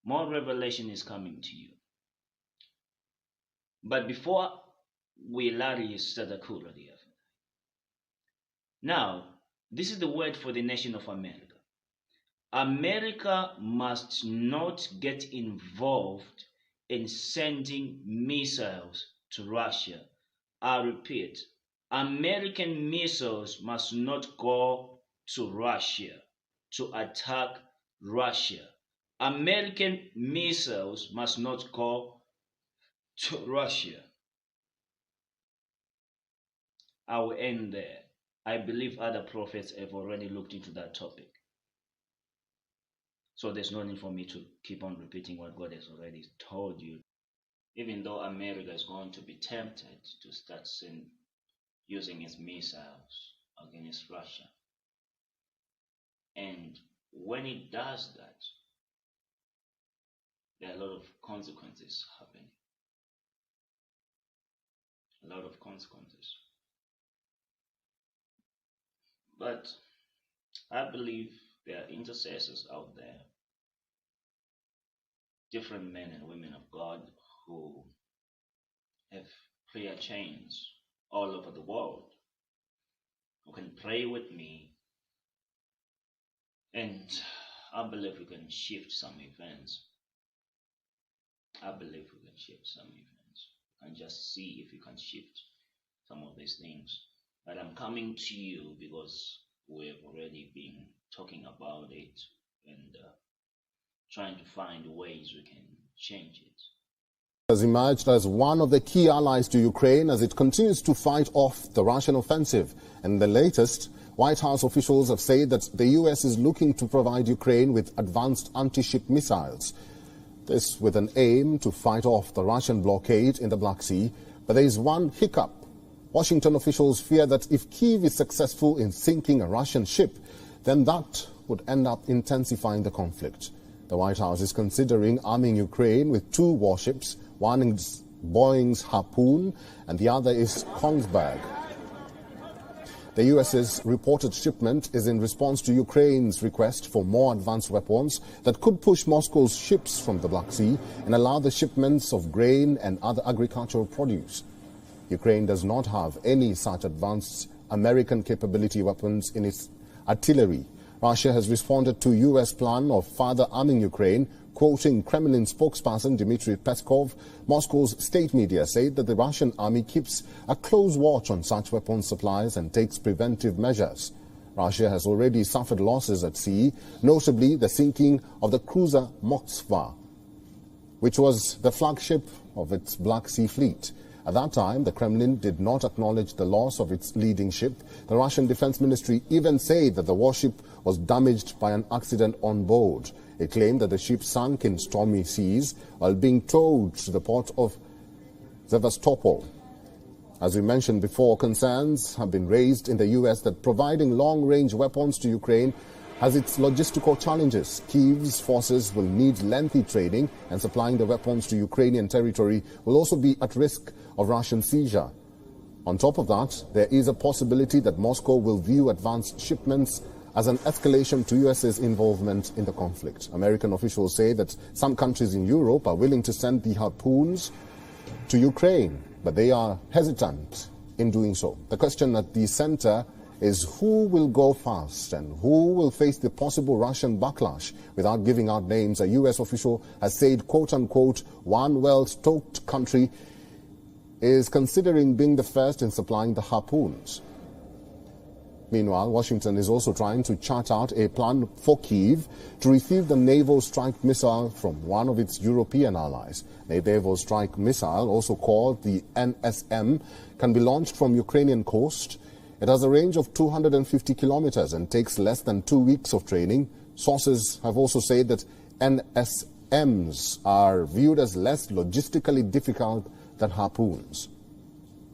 More revelation is coming to you. But before we lari sadakura now, this is the word for the nation of America. America must not get involved in sending missiles to Russia. I repeat, American missiles must not go to Russia to attack Russia. American missiles must not go to Russia. I will end there. I believe other prophets have already looked into that topic. So there's no need for me to keep on repeating what God has already told you. Even though America is going to be tempted to start using its missiles against Russia. And when it does that, there are a lot of consequences happening. A lot of consequences. But I believe there are intercessors out there, different men and women of God who have prayer chains all over the world, who can pray with me, and I believe we can shift some events. I believe we can shift some events and just see if we can shift some of these things. But I'm coming to you because we have already been talking about it and trying to find ways we can change it. Has emerged as one of the key allies to Ukraine as it continues to fight off the Russian offensive. And the latest, White House officials have said that the U.S. is looking to provide Ukraine with advanced anti-ship missiles. This with an aim to fight off the Russian blockade in the Black Sea. But there is one hiccup. Washington officials fear that if Kyiv is successful in sinking a Russian ship, then that would end up intensifying the conflict. The White House is considering arming Ukraine with 2 warships. One is Boeing's Harpoon and the other is Kongsberg. The U.S.'s reported shipment is in response to Ukraine's request for more advanced weapons that could push Moscow's ships from the Black Sea and allow the shipments of grain and other agricultural produce. Ukraine does not have any such advanced American capability weapons in its artillery. Russia has responded to U.S. plan of further arming Ukraine. Quoting Kremlin spokesperson Dmitry Peskov, Moscow's state media said that the Russian army keeps a close watch on such weapons supplies and takes preventive measures. Russia has already suffered losses at sea, notably the sinking of the cruiser Moskva, which was the flagship of its Black Sea fleet. At that time, the Kremlin did not acknowledge the loss of its leading ship. The Russian Defense Ministry even said that the warship was damaged by an accident on board. It claimed that the ship sank in stormy seas while being towed to the port of Sevastopol. As we mentioned before, concerns have been raised in the U.S. that providing long-range weapons to Ukraine has its logistical challenges. Kyiv's forces will need lengthy training, and supplying the weapons to Ukrainian territory will also be at risk of Russian seizure. On top of that, there is a possibility that Moscow will view advanced shipments as an escalation to U.S.'s involvement in the conflict. American officials say that some countries in Europe are willing to send the Harpoons to Ukraine, but they are hesitant in doing so. The question at the center is who will go first and who will face the possible Russian backlash. Without giving out names, a U.S. official has said, quote-unquote, one well-stocked country is considering being the first in supplying the Harpoons. Meanwhile, Washington is also trying to chart out a plan for Kyiv to receive the naval strike missile from one of its European allies. The naval strike missile, also called the NSM, can be launched from Ukrainian coast. It has a range of 250 kilometers and takes less than 2 weeks of training. Sources have also said that NSMs are viewed as less logistically difficult than Harpoons.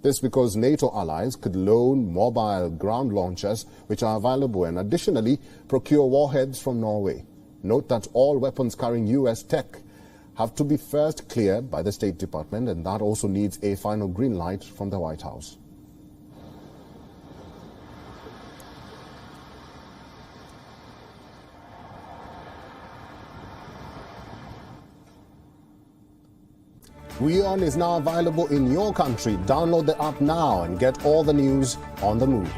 This because NATO allies could loan mobile ground launchers which are available and additionally procure warheads from Norway. Note that all weapons carrying U.S. tech have to be first cleared by the State Department, and that also needs a final green light from the White House. WION is now available in your country. Download the app now and get all the news on the move.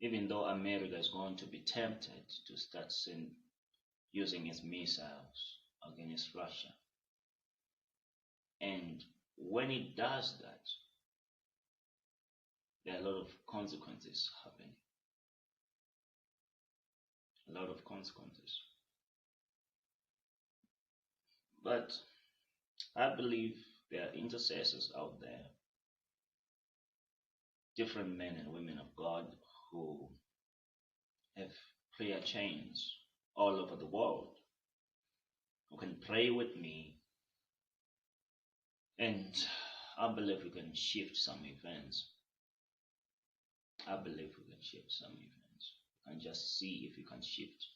Even though America is going to be tempted to start using its missiles against Russia. And when it does that, there are a lot of consequences happening. A lot of consequences. But I believe there are intercessors out there, different men and women of God who have prayer chains all over the world, who can pray with me, and I believe we can shift some events. I believe we can shift some events and just see if we can shift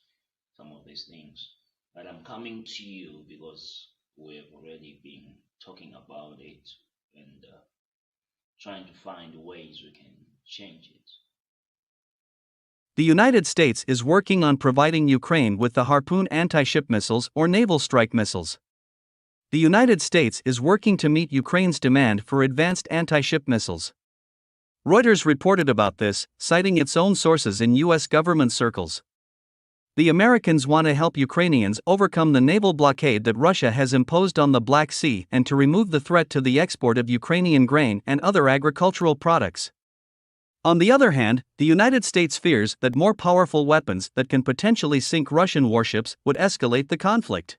some of these things. But I'm coming to you because we have already been talking about it and trying to find ways we can change it. The United States is working on providing Ukraine with the Harpoon anti-ship missiles or naval strike missiles. The United States is working to meet Ukraine's demand for advanced anti-ship missiles. Reuters reported about this, citing its own sources in U.S. government circles. The Americans want to help Ukrainians overcome the naval blockade that Russia has imposed on the Black Sea and to remove the threat to the export of Ukrainian grain and other agricultural products. On the other hand, the United States fears that more powerful weapons that can potentially sink Russian warships would escalate the conflict.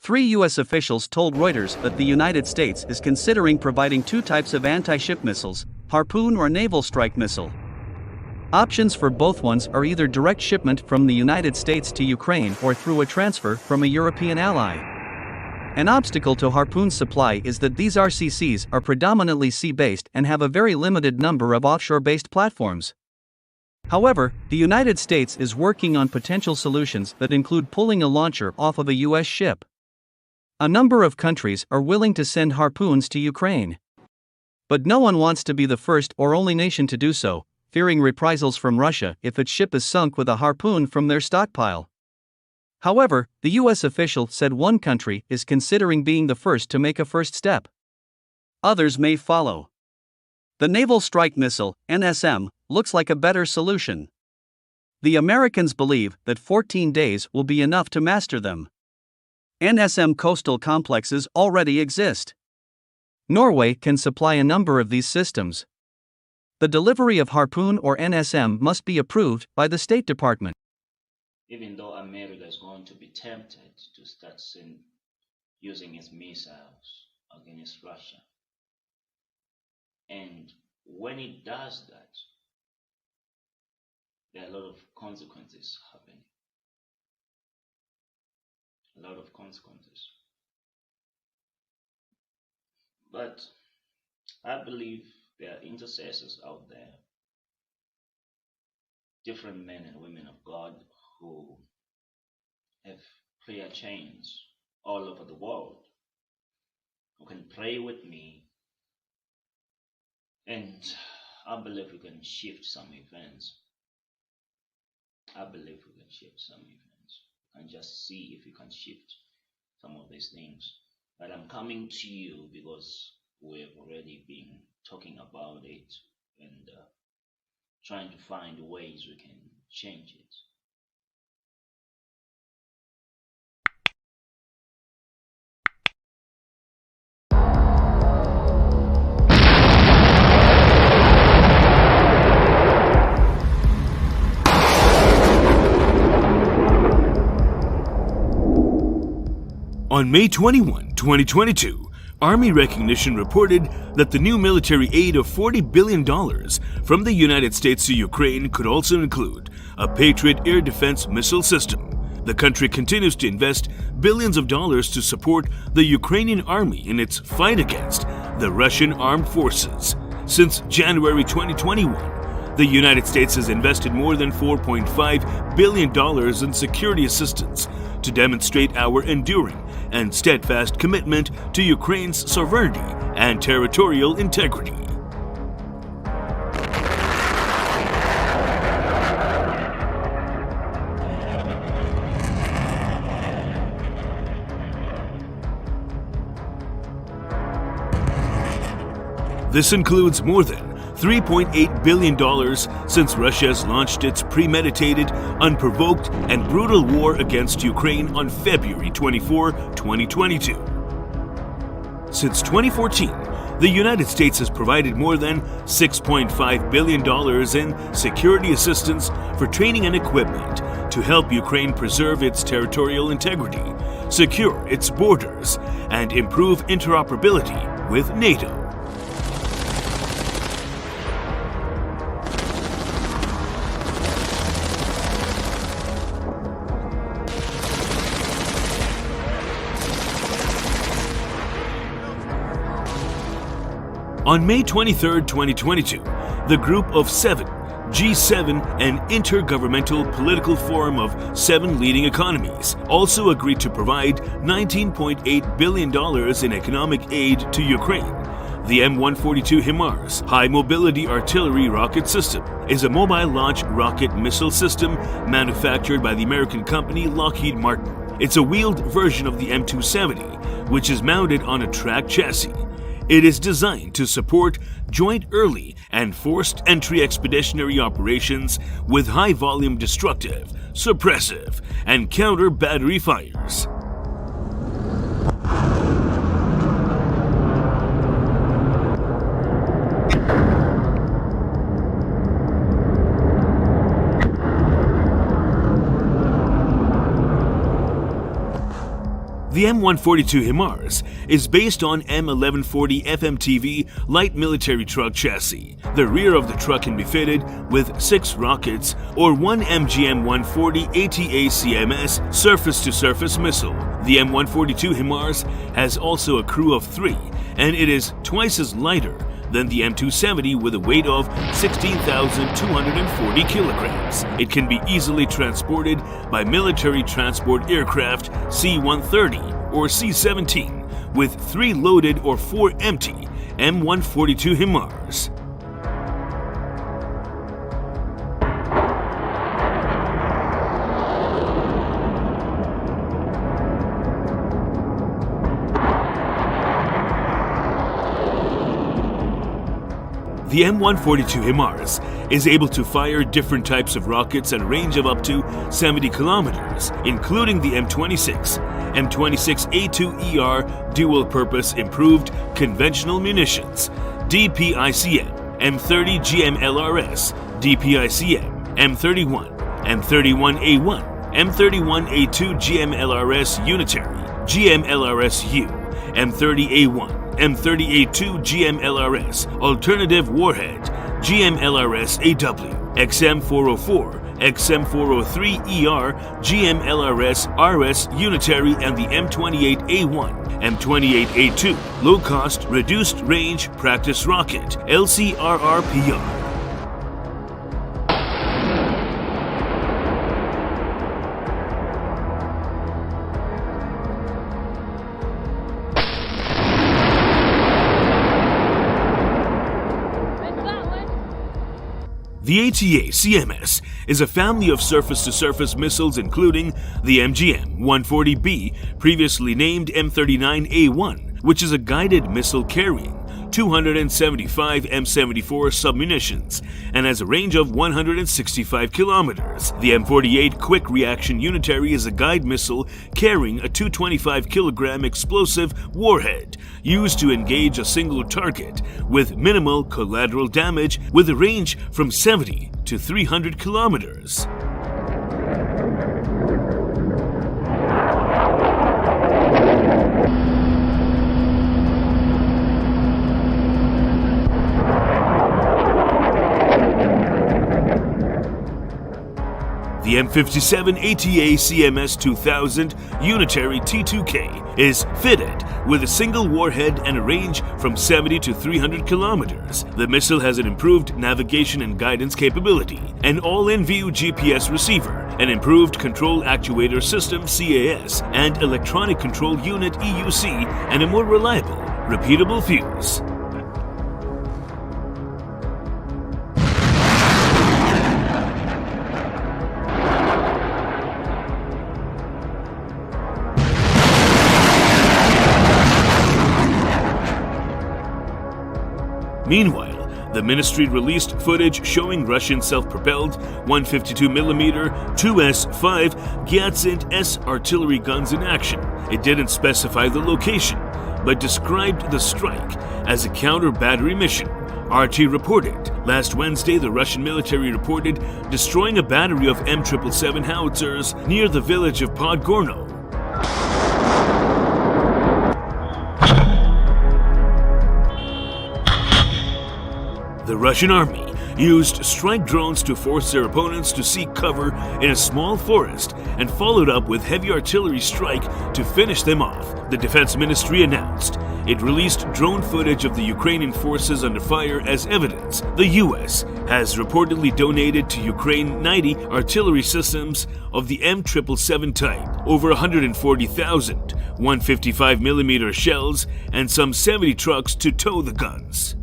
3 U.S. officials told Reuters that the United States is considering providing 2 types of anti-ship missiles, Harpoon or naval strike missile. Options for both ones are either direct shipment from the United States to Ukraine or through a transfer from a European ally. An obstacle to Harpoon's supply is that these RCCs are predominantly sea-based and have a very limited number of offshore-based platforms. However, the United States is working on potential solutions that include pulling a launcher off of a U.S. ship. A number of countries are willing to send Harpoons to Ukraine. But no one wants to be the first or only nation to do so, fearing reprisals from Russia if its ship is sunk with a Harpoon from their stockpile. However, the U.S. official said one country is considering being the first to make a first step. Others may follow. The Naval Strike Missile, NSM, looks like a better solution. The Americans believe that 14 days will be enough to master them. NSM coastal complexes already exist. Norway can supply a number of these systems. The delivery of Harpoon or NSM must be approved by the State Department. Even though America is going to be tempted to start using its missiles against Russia. And when it does that, there are a lot of consequences happening. A lot of consequences. But I believe there are intercessors out there, different men and women of God who have prayer chains all over the world, who can pray with me, and I believe we can shift some events. I believe we can shift some events and just see if we can shift some of these things. But I'm coming to you because we have already been talking about it and trying to find ways we can change it. On May 21, 2022, Army Recognition reported that the new military aid of $40 billion from the United States to Ukraine could also include a Patriot air defense missile system. The country continues to invest billions of dollars to support the Ukrainian army in its fight against the Russian armed forces. Since January 2021, the United States has invested more than $4.5 billion in security assistance to demonstrate our enduring and steadfast commitment to Ukraine's sovereignty and territorial integrity. This includes more than $3.8 billion since Russia has launched its premeditated, unprovoked, and brutal war against Ukraine on February 24, 2022. Since 2014, the United States has provided more than $6.5 billion in security assistance for training and equipment to help Ukraine preserve its territorial integrity, secure its borders, and improve interoperability with NATO. On May 23, 2022, the Group of Seven, G7, an intergovernmental political forum of 7 leading economies, also agreed to provide $19.8 billion in economic aid to Ukraine. The M142 HIMARS, High Mobility Artillery Rocket System, is a mobile launch rocket missile system manufactured by the American company Lockheed Martin. It's a wheeled version of the M270, which is mounted on a track chassis. It is designed to support joint early and forced entry expeditionary operations with high-volume destructive, suppressive, and counter-battery fires. The M142 HIMARS is based on M1140 FMTV light military truck chassis. The rear of the truck can be fitted with 6 rockets or 1 MGM-140 ATA-CMS surface-to-surface missile. The M142 HIMARS has also a crew of 3, and it is twice as lighter than the M270 with a weight of 16,240 kilograms. It can be easily transported by military transport aircraft C-130 or C-17 with 3 loaded or 4 empty M142 HIMARS. The M142 HIMARS is able to fire different types of rockets at a range of up to 70 kilometers, including the M26, M26A2ER dual-purpose improved conventional munitions, DPICM, M30 GMLRS, DPICM, M31, M31A1, M31A2 GMLRS unitary, GMLRS-U, M30A1, M30A2 GMLRS Alternative Warhead, GMLRS-AW, XM404, XM403ER, GMLRS-RS Unitary, and the M28A1, M28A2 Low-Cost Reduced Range Practice Rocket, LCRRPR. The ATA-CMS is a family of surface-to-surface missiles including the MGM-140B, previously named M39A1, which is a guided missile carrying 275 M74 submunitions and has a range of 165 kilometers. The M48 Quick Reaction Unitary is a guide missile carrying a 225 kilogram explosive warhead used to engage a single target with minimal collateral damage with a range from 70 to 300 kilometers. The M57 ATA-CMS 2000 Unitary T2K is fitted with a single warhead and a range from 70 to 300 kilometers. The missile has an improved navigation and guidance capability, an all-in-view GPS receiver, an improved control actuator system CAS, and electronic control unit EUC, and a more reliable, repeatable fuse. Meanwhile, the ministry released footage showing Russian self-propelled 152mm 2S-5 Gyatsin S artillery guns in action. It didn't specify the location, but described the strike as a counter-battery mission. RT reported. Last Wednesday, the Russian military reported destroying a battery of M777 howitzers near the village of Podgorno. The Russian army used strike drones to force their opponents to seek cover in a small forest and followed up with heavy artillery strike to finish them off, the defense ministry announced. It released drone footage of the Ukrainian forces under fire as evidence. The US has reportedly donated to Ukraine 90 artillery systems of the M777 type, over 140,000 155mm shells, and some 70 trucks to tow the guns.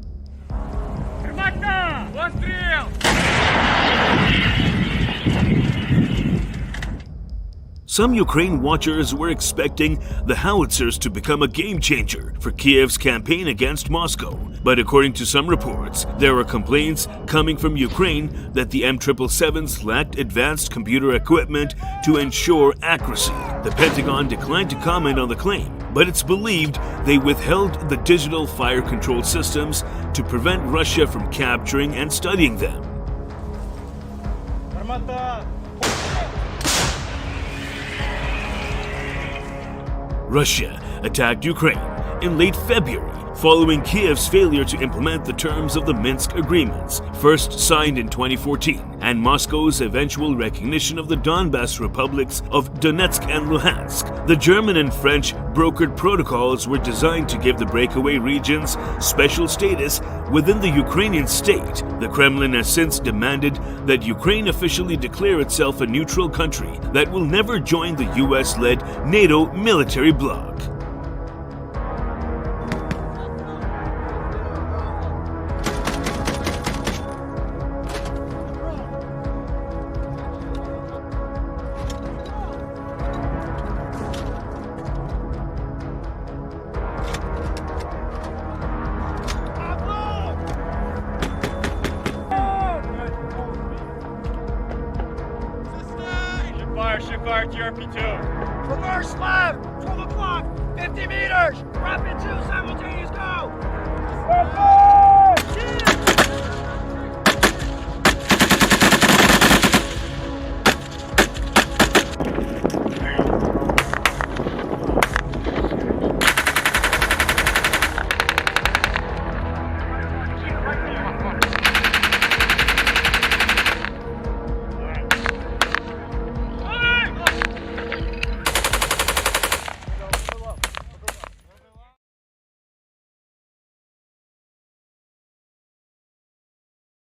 Some Ukraine watchers were expecting the howitzers to become a game changer for Kiev's campaign against Moscow. But according to some reports, there were complaints coming from Ukraine that the M777s lacked advanced computer equipment to ensure accuracy. The Pentagon declined to comment on the claim, but it's believed they withheld the digital fire control systems to prevent Russia from capturing and studying them. Russia attacked Ukraine in late February, following Kiev's failure to implement the terms of the Minsk agreements, first signed in 2014, and Moscow's eventual recognition of the Donbas republics of Donetsk and Luhansk. The German and French brokered protocols were designed to give the breakaway regions special status within the Ukrainian state. The Kremlin has since demanded that Ukraine officially declare itself a neutral country that will never join the US-led NATO military bloc. Shift fire TRP2. Reverse left, 12 o'clock, 50 meters, rapid 2, simultaneous go!